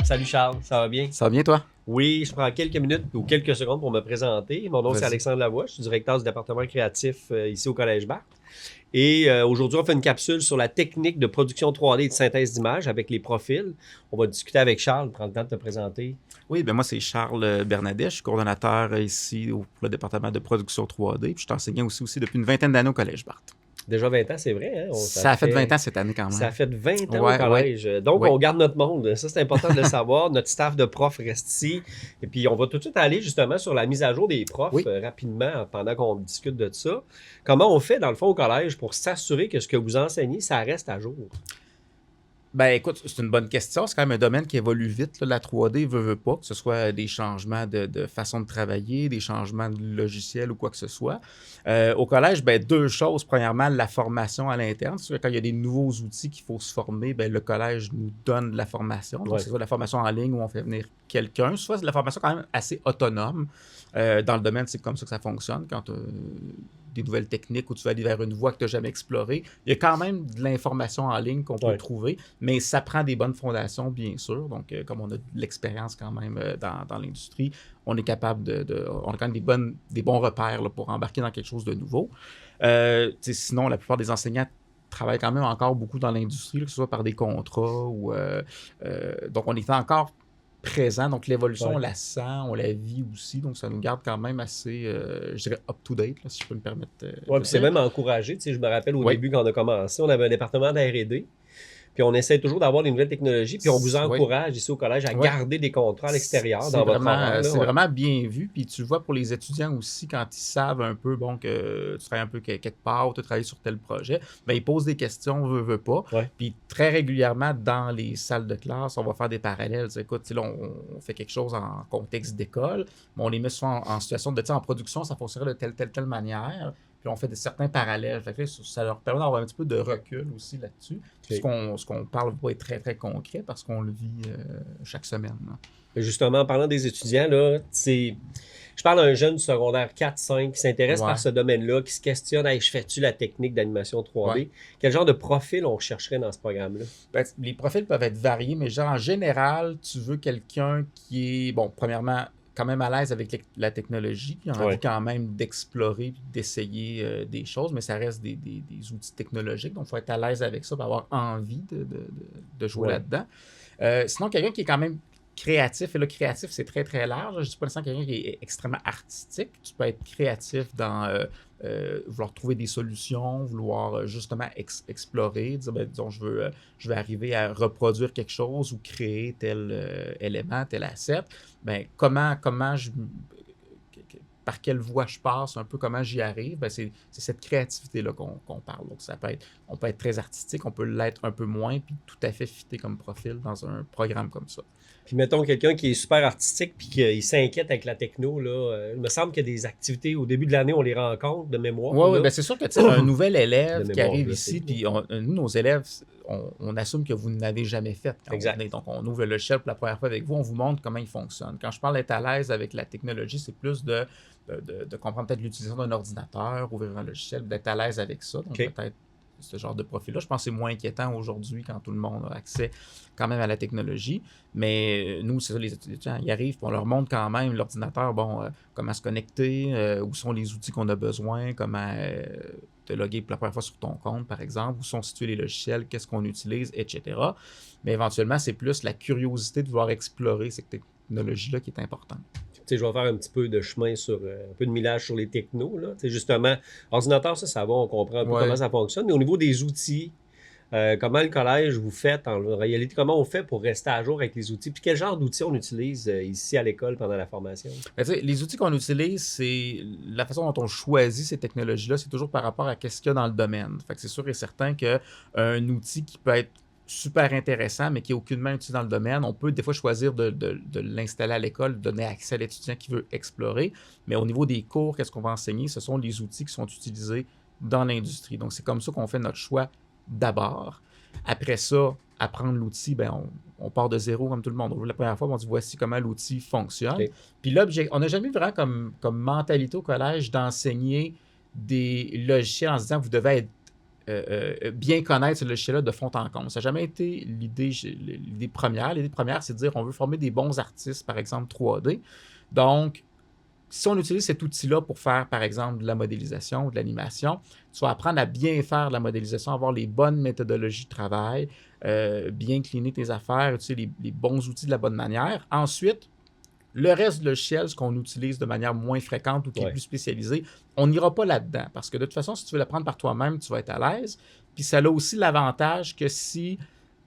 Salut Charles, ça va bien? Ça va bien, toi? Oui, je prends quelques minutes ou quelques secondes pour me présenter. Mon nom, c'est Vas-y. Alexandre Lavoie, je suis directeur du département créatif ici au Collège Barthes. Et aujourd'hui, on fait une capsule sur la technique de production 3D et de synthèse d'images avec les profils. On va discuter avec Charles, prends le temps de te présenter. Oui, ben moi, c'est Charles Bernadet. Je suis coordonnateur ici pour le département de production 3D. Puis je suis enseignant aussi depuis une vingtaine d'années au Collège Barthes. Déjà 20 ans, c'est vrai, hein? Ça a fait 20 ans cette année quand même. Ça fait 20 ans Ouais, au collège. Donc, ouais. on garde notre monde. Ça, c'est important de le savoir. Notre staff de profs reste ici. Et puis, on va tout de suite aller justement sur la mise à jour des profs Oui. Rapidement pendant qu'on discute de ça. Comment on fait, dans le fond, au collège pour s'assurer que ce que vous enseignez, ça reste à jour? Ben écoute, c'est une bonne question. C'est quand même un domaine qui évolue vite. Là. La 3D veut pas, que ce soit des changements de façon de travailler, des changements de logiciel ou quoi que ce soit. Au collège, ben deux choses. Premièrement, la formation à l'interne. C'est sûr que quand il y a des nouveaux outils qu'il faut se former, ben le collège nous donne de la formation. Donc, Ouais. c'est soit de la formation en ligne où on fait venir quelqu'un, soit c'est de la formation quand même assez autonome. Dans le domaine, c'est comme ça que ça fonctionne. Quand tu as des nouvelles techniques où tu vas aller vers une voie que tu n'as jamais explorée, il y a quand même de l'information en ligne qu'on peut trouver, mais ça prend des bonnes fondations, bien sûr. Donc, comme on a de l'expérience quand même dans l'industrie, on est capable on a quand même des bons repères là, pour embarquer dans quelque chose de nouveau. Sinon, la plupart des enseignants travaillent quand même encore beaucoup dans l'industrie, que ce soit par des contrats ou... donc, on est encore présent. Donc, l'évolution, on la sent, on la vit aussi. Donc, ça nous garde quand même assez, je dirais, up-to-date, là, si je peux me permettre. Oui, puis c'est même encouragé. Tu sais, je me rappelle au début, quand on a commencé, on avait un département d'R&D. Puis on essaie toujours d'avoir des nouvelles technologies. Puis on vous encourage ici au collège à garder des contrats à l'extérieur dans votre horaire. C'est vraiment bien vu. Puis tu le vois pour les étudiants aussi, quand ils savent un peu bon, que tu travailles un peu quelque part, tu travailles sur tel projet, bien, ils posent des questions, veut pas. Ouais. Puis très régulièrement, dans les salles de classe, on va faire des parallèles. Écoute, là, on fait quelque chose en contexte d'école, mais on les met souvent en situation de, en production, ça fonctionnerait de telle manière. Puis on fait certains parallèles. Fait que là, ça leur permet d'avoir un petit peu de recul aussi là-dessus. Okay. Ce qu'on parle va être très, très concret parce qu'on le vit chaque semaine. Là. Justement, en parlant des étudiants, là, je parle à un jeune du secondaire 4-5 qui s'intéresse par ce domaine-là, qui se questionne, hey, je fais-tu la technique d'animation 3D? Ouais. Quel genre de profil on chercherait dans ce programme-là? Ben, les profils peuvent être variés, mais genre, en général, tu veux quelqu'un qui est, bon, premièrement, quand même à l'aise avec la technologie, puis on a envie quand même d'explorer, d'essayer des choses, mais ça reste des outils technologiques, donc il faut être à l'aise avec ça, pour avoir envie de jouer là-dedans. Sinon, quelqu'un qui est quand même créatif, et là, créatif, c'est très, très large. Je ne dis pas nécessairement quelqu'un qui est extrêmement artistique. Tu peux être créatif dans vouloir trouver des solutions, vouloir justement explorer, dire, disons, je veux arriver à reproduire quelque chose ou créer tel élément, tel asset. Bien, par quelle voie je passe, un peu comment j'y arrive, bien, c'est cette créativité-là qu'on parle. Donc, on peut être très artistique, on peut l'être un peu moins, puis tout à fait fité comme profil dans un programme comme ça. Puis mettons quelqu'un qui est super artistique puis qui s'inquiète avec la techno, là, il me semble qu'il y a des activités, au début de l'année, on les rencontre de mémoire. Oui, bien c'est sûr que un nouvel élève qui arrive ici, puis nous, nos élèves, on assume que vous n'avez jamais fait. Exact. Donc, on ouvre le logiciel pour la première fois avec vous, on vous montre comment il fonctionne. Quand je parle d'être à l'aise avec la technologie, c'est plus de comprendre peut-être l'utilisation d'un ordinateur, ouvrir un logiciel, d'être à l'aise avec ça. Donc, peut-être ce genre de profil-là. Je pense que c'est moins inquiétant aujourd'hui quand tout le monde a accès quand même à la technologie. Mais nous, c'est ça, les étudiants, ils arrivent, on leur montre quand même l'ordinateur, comment se connecter, où sont les outils qu'on a besoin, comment te loguer pour la première fois sur ton compte, par exemple, où sont situés les logiciels, qu'est-ce qu'on utilise, etc. Mais éventuellement, c'est plus la curiosité de vouloir explorer cette technologie-là qui est importante. Je vais faire un petit peu de chemin sur un peu de millage sur les technos. Là. Justement, ordinateur, ça va, on comprend un peu comment ça fonctionne. Mais au niveau des outils, comment le collège vous faites en réalité, comment on fait pour rester à jour avec les outils? Puis quel genre d'outils on utilise ici à l'école pendant la formation? Ben, les outils qu'on utilise, c'est la façon dont on choisit ces technologies-là, c'est toujours par rapport à ce qu'il y a dans le domaine. Fait que c'est sûr et certain qu'un outil qui peut être super intéressant, mais qui n'est aucunement utilisé dans le domaine. On peut des fois choisir de l'installer à l'école, donner accès à l'étudiant qui veut explorer. Mais au niveau des cours, qu'est-ce qu'on va enseigner? Ce sont les outils qui sont utilisés dans l'industrie. Donc, c'est comme ça qu'on fait notre choix d'abord. Après ça, apprendre l'outil, on part de zéro comme tout le monde. La première fois, on dit voici comment l'outil fonctionne. Okay. Puis là, on n'a jamais eu vraiment comme mentalité au collège d'enseigner des logiciels en se disant que vous devez être bien connaître ce logiciel-là de fond en comble. Ça n'a jamais été l'idée première. L'idée première, c'est de dire on veut former des bons artistes, par exemple 3D. Donc, si on utilise cet outil-là pour faire, par exemple, de la modélisation ou de l'animation, tu vas apprendre à bien faire de la modélisation, avoir les bonnes méthodologies de travail, bien cleaner tes affaires, utiliser les bons outils de la bonne manière. Ensuite, le reste du logiciel, ce qu'on utilise de manière moins fréquente ou qui est plus spécialisé, on n'ira pas là-dedans. Parce que de toute façon, si tu veux l'apprendre par toi-même, tu vas être à l'aise. Puis ça a aussi l'avantage que si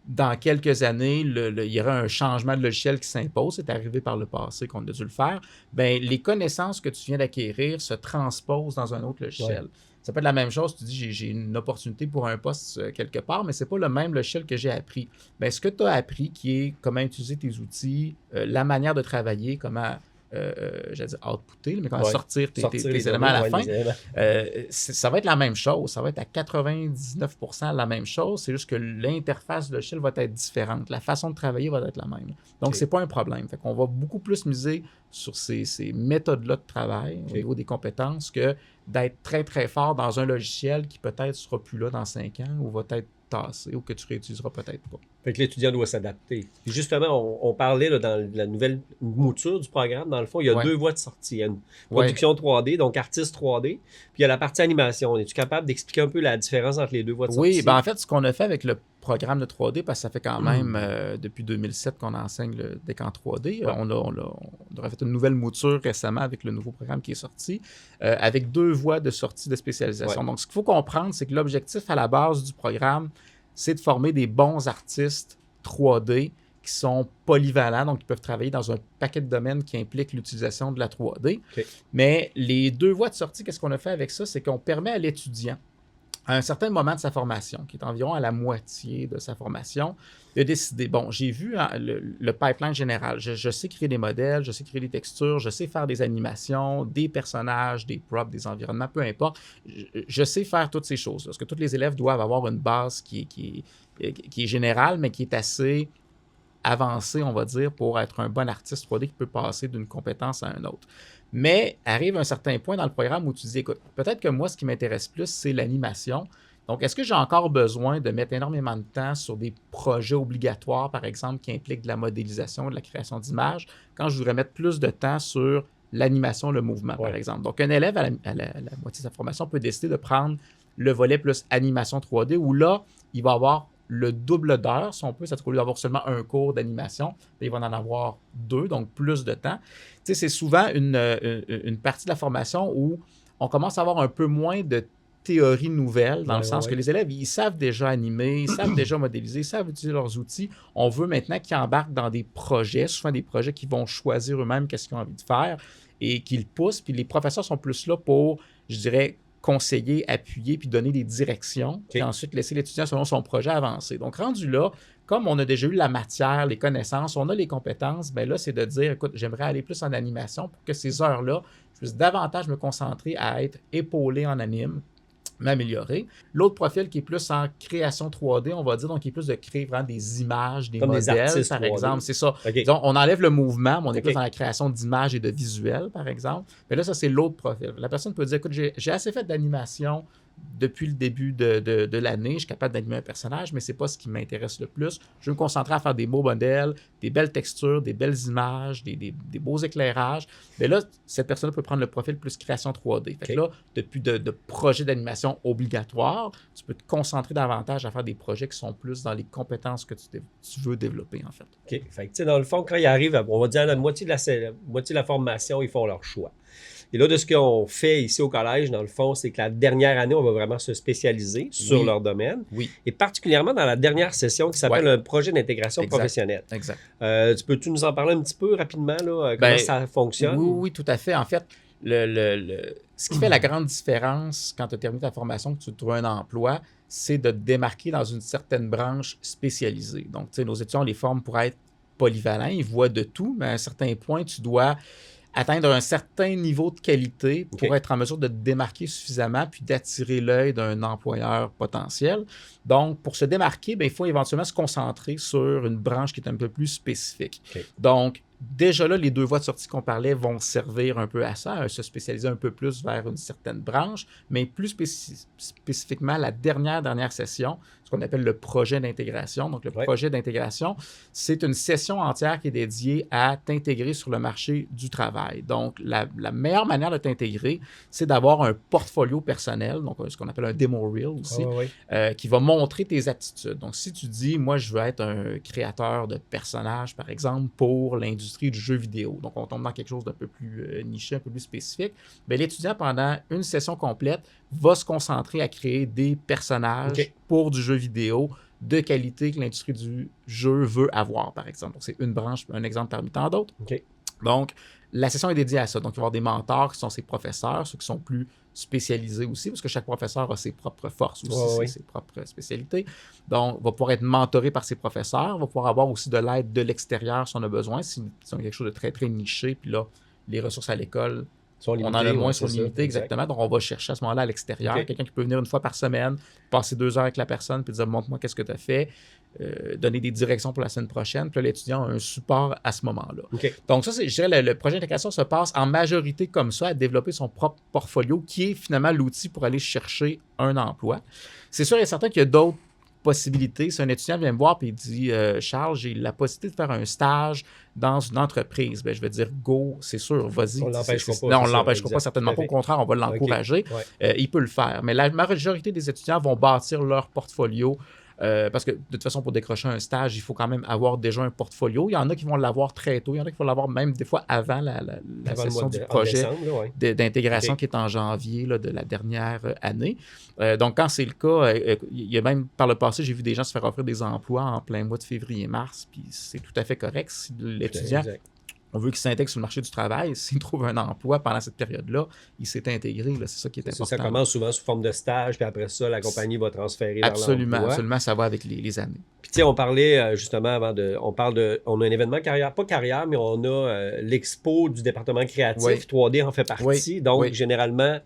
dans quelques années, il y aura un changement de logiciel qui s'impose, c'est arrivé par le passé qu'on a dû le faire, bien, les connaissances que tu viens d'acquérir se transposent dans un autre logiciel. Ça peut être la même chose, tu dis j'ai une opportunité pour un poste quelque part, mais ce n'est pas le même logiciel que j'ai appris. Bien, ce que tu as appris, qui est comment utiliser tes outils, la manière de travailler, comment j'allais dire outputter, mais comment sortir tes éléments à la fin, ça va être la même chose. Ça va être à 99% la même chose. C'est juste que l'interface du logiciel va être différente. La façon de travailler va être la même. Donc, c'est pas un problème. Fait qu'on va beaucoup plus miser sur ces méthodes-là de travail au niveau des compétences que d'être très, très fort dans un logiciel qui peut-être ne sera plus là dans 5 ans ou va être tassé ou que tu réutiliseras peut-être pas. Fait que l'étudiant doit s'adapter. Puis justement, on parlait là, dans la nouvelle mouture du programme, dans le fond, il y a 2 voies de sortie. Il y a une production 3D, donc artiste 3D, puis il y a la partie animation. Es-tu capable d'expliquer un peu la différence entre les 2 voies de sortie? Oui, ben en fait, ce qu'on a fait avec le programme de 3D, parce que ça fait quand même depuis 2007 qu'on enseigne le décan 3D, on a fait une nouvelle mouture récemment avec le nouveau programme qui est sorti, avec 2 voies de sortie de spécialisation. Donc, ce qu'il faut comprendre, c'est que l'objectif à la base du programme, c'est de former des bons artistes 3D qui sont polyvalents, donc qui peuvent travailler dans un paquet de domaines qui impliquent l'utilisation de la 3D. Mais les 2 voies de sortie, qu'est-ce qu'on a fait avec ça? C'est qu'on permet à l'étudiant, à un certain moment de sa formation, qui est environ à la moitié de sa formation, de décider, bon, j'ai vu le pipeline général, je sais créer des modèles, je sais créer des textures, je sais faire des animations, des personnages, des props, des environnements, peu importe, je sais faire toutes ces choses. Parce que tous les élèves doivent avoir une base qui est générale, mais qui est assez avancée, on va dire, pour être un bon artiste 3D qui peut passer d'une compétence à une autre. Mais arrive un certain point dans le programme où tu dis, écoute, peut-être que moi, ce qui m'intéresse plus, c'est l'animation. Donc, est-ce que j'ai encore besoin de mettre énormément de temps sur des projets obligatoires, par exemple, qui impliquent de la modélisation, de la création d'images, quand je voudrais mettre plus de temps sur l'animation, le mouvement, par exemple? Donc, un élève à la moitié de sa formation peut décider de prendre le volet plus animation 3D, où là, il va avoir le double d'heures, si on peut, c'est-à-dire qu'au lieu d'avoir seulement un cours d'animation, il va en avoir 2, donc plus de temps. Tu sais, c'est souvent une partie de la formation où on commence à avoir un peu moins de théorie nouvelle, dans le sens que les élèves, ils savent déjà animer, ils savent déjà modéliser, ils savent utiliser leurs outils. On veut maintenant qu'ils embarquent dans des projets, souvent des projets qu'ils vont choisir eux-mêmes qu'est-ce qu'ils ont envie de faire et qu'ils poussent. Puis les professeurs sont plus là pour, je dirais, conseiller, appuyer, puis donner des directions, puis ensuite laisser l'étudiant selon son projet avancer. Donc, rendu là, comme on a déjà eu la matière, les connaissances, on a les compétences, bien là, c'est de dire, écoute, j'aimerais aller plus en animation pour que ces heures-là, je puisse davantage me concentrer à être épaulé en anime, m'améliorer. L'autre profil qui est plus en création 3D, on va dire, donc qui est plus de créer vraiment des images, des comme modèles, des par 3D. Exemple. C'est ça. Disons, on enlève le mouvement, mais on est plus dans la création d'images et de visuels, par exemple. Mais là, ça, c'est l'autre profil. La personne peut dire, écoute, j'ai assez fait d'animation depuis le début de l'année, je suis capable d'animer un personnage, mais ce n'est pas ce qui m'intéresse le plus. Je veux me concentrer à faire des beaux modèles, des belles textures, des belles images, des beaux éclairages. Mais là, cette personne peut prendre le profil plus création 3D. Fait que là, depuis de projets d'animation obligatoires, tu peux te concentrer davantage à faire des projets qui sont plus dans les compétences que tu veux développer, en fait. OK. Fait que, dans le fond, quand ils arrivent, on va dire à la moitié de la formation, ils font leur choix. Et là, de ce qu'on fait ici au collège, dans le fond, c'est que la dernière année, on va vraiment se spécialiser sur leur domaine. Et particulièrement dans la dernière session qui s'appelle un projet d'intégration professionnelle. Exact. Peux-tu nous en parler un petit peu rapidement, là, comment ça fonctionne? Oui, tout à fait. En fait, ce qui fait la grande différence quand tu as terminé ta formation, que tu trouves un emploi, c'est de te démarquer dans une certaine branche spécialisée. Donc, tu sais, nos étudiants les forment pour être polyvalents, ils voient de tout, mais à un certain point, tu dois atteindre un certain niveau de qualité pour être en mesure de te démarquer suffisamment puis d'attirer l'œil d'un employeur potentiel. Donc, pour se démarquer, il faut éventuellement se concentrer sur une branche qui est un peu plus spécifique. Donc, déjà là, les 2 voies de sortie qu'on parlait vont servir un peu à ça, à se spécialiser un peu plus vers une certaine branche, mais plus spécifiquement, la dernière session, ce qu'on appelle le projet d'intégration. Donc, le projet d'intégration, c'est une session entière qui est dédiée à t'intégrer sur le marché du travail. Donc, la meilleure manière de t'intégrer, c'est d'avoir un portfolio personnel, donc ce qu'on appelle un demo reel aussi, qui va montrer tes aptitudes. Donc, si tu dis, moi, je veux être un créateur de personnages, par exemple, pour l'industrie du jeu vidéo, donc on tombe dans quelque chose d'un peu plus niché, un peu plus spécifique, bien, l'étudiant, pendant une session complète, va se concentrer à créer des personnages pour du jeu vidéo de qualité que l'industrie du jeu veut avoir, par exemple. Donc, c'est une branche, un exemple parmi tant d'autres. Donc, la session est dédiée à ça. Donc, il va y avoir des mentors qui sont ses professeurs, ceux qui sont plus spécialisés aussi, parce que chaque professeur a ses propres forces aussi, ses propres spécialités. Donc, il va pouvoir être mentoré par ses professeurs, va pouvoir avoir aussi de l'aide de l'extérieur si on a besoin, si c'est quelque chose de très, très niché, puis là, les ressources à l'école, on en a moins, sont limitées, exactement. Donc, on va chercher à ce moment-là à l'extérieur, quelqu'un qui peut venir une fois par semaine, passer 2 heures avec la personne, puis dire, montre-moi qu'est-ce que tu as fait, donner des directions pour la semaine prochaine, puis là, l'étudiant a un support à ce moment-là. Donc, ça, je dirais, le projet d'intégration se passe en majorité comme ça, à développer son propre portfolio, qui est finalement l'outil pour aller chercher un emploi. C'est sûr et certain qu'il y a d'autres possibilités. Si un étudiant vient me voir et il dit Charles, j'ai la possibilité de faire un stage dans une entreprise, bien, je vais dire go, c'est sûr, vas-y. On ne l'empêchera pas. Non, on ne l'empêchera pas, certainement pas. Au contraire, on va l'encourager. Il peut le faire. Mais la majorité des étudiants vont bâtir leur portfolio. Parce que de toute façon, pour décrocher un stage, il faut quand même avoir déjà un portfolio. Il y en a qui vont l'avoir très tôt, il y en a qui vont l'avoir même des fois avant la session du projet d'intégration qui est en janvier là, de la dernière année. Donc, quand c'est le cas, il y a même par le passé, j'ai vu des gens se faire offrir des emplois en plein mois de février-mars, puis c'est tout à fait correct. Si l'étudiant, on veut qu'il s'intègre sur le marché du travail, s'il trouve un emploi pendant cette période-là, il s'est intégré. C'est ça qui est important. Ça commence souvent sous forme de stage, puis après ça, la compagnie va transférer vers l'emploi. Absolument, ça va avec les années. Puis tu sais, on parlait justement on a un événement carrière, pas carrière, mais on a l'expo du département créatif, 3D en fait partie. Donc, généralement,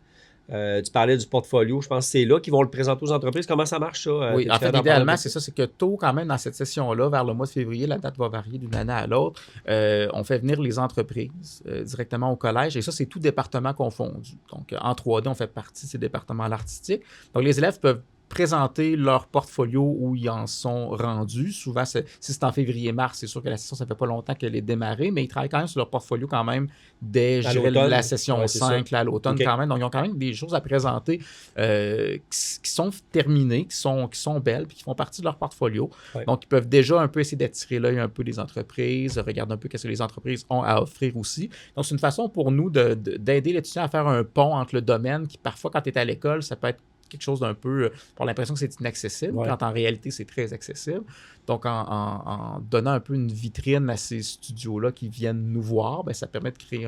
tu parlais du portfolio, je pense que c'est là qu'ils vont le présenter aux entreprises. Comment ça marche, ça? Oui, en fait, idéalement, c'est ça, c'est que tôt, quand même, dans cette session-là, vers le mois de février, la date va varier d'une année à l'autre, on fait venir les entreprises directement au collège, et ça, c'est tout département confondu. Donc, en 3D, on fait partie de ces départements-là artistiques. Donc, les élèves peuvent présenter leur portfolio où ils en sont rendus. Souvent, si c'est en février-mars, c'est sûr que la session, ça fait pas longtemps qu'elle est démarrée, mais ils travaillent quand même sur leur portfolio quand même dès la session 5, là, à l'automne quand même. Donc, ils ont quand même des choses à présenter qui sont terminées, qui sont belles, puis qui font partie de leur portfolio. Donc, ils peuvent déjà un peu essayer d'attirer l'œil un peu des entreprises, regarder un peu qu'est-ce que les entreprises ont à offrir aussi. Donc, c'est une façon pour nous d'aider l'étudiant à faire un pont entre le domaine qui, parfois, quand tu es à l'école, ça peut être quelque chose d'un peu, pour l'impression que c'est inaccessible, quand en réalité, c'est très accessible. Donc, en donnant un peu une vitrine à ces studios-là qui viennent nous voir, bien, ça permet de créer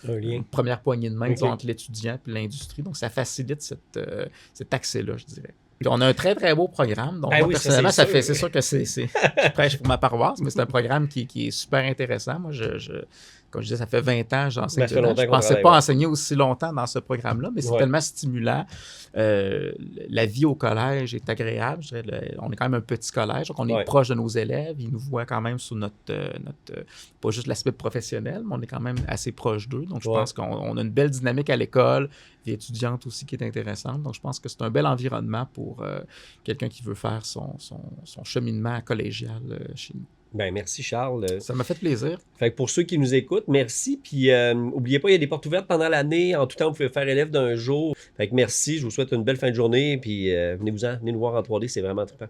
une première poignée de main entre l'étudiant et l'industrie. Donc, ça facilite cet accès-là, je dirais. Puis on a un très, très beau programme. Donc, moi, personnellement, c'est sûr que je prêche pour ma paroisse, mais c'est un programme qui est super intéressant. Moi, comme je disais, ça fait 20 ans que j'enseigne. Je ne pensais pas enseigner aussi longtemps dans ce programme-là, mais c'est tellement stimulant. La vie au collège est agréable. Je dirais, on est quand même un petit collège, donc on est proche de nos élèves. Ils nous voient quand même sur notre pas juste l'aspect professionnel, mais on est quand même assez proche d'eux. Donc, je pense qu'on a une belle dynamique à l'école, vie étudiante aussi qui est intéressante. Donc, je pense que c'est un bel environnement pour quelqu'un qui veut faire son cheminement collégial chez nous. Ben, merci Charles. Ça m'a fait plaisir. Fait que pour ceux qui nous écoutent, merci. Puis n'oubliez pas, il y a des portes ouvertes pendant l'année. En tout temps, vous pouvez faire élève d'un jour. Fait que merci, je vous souhaite une belle fin de journée. Puis venez nous voir en 3D, c'est vraiment trippant.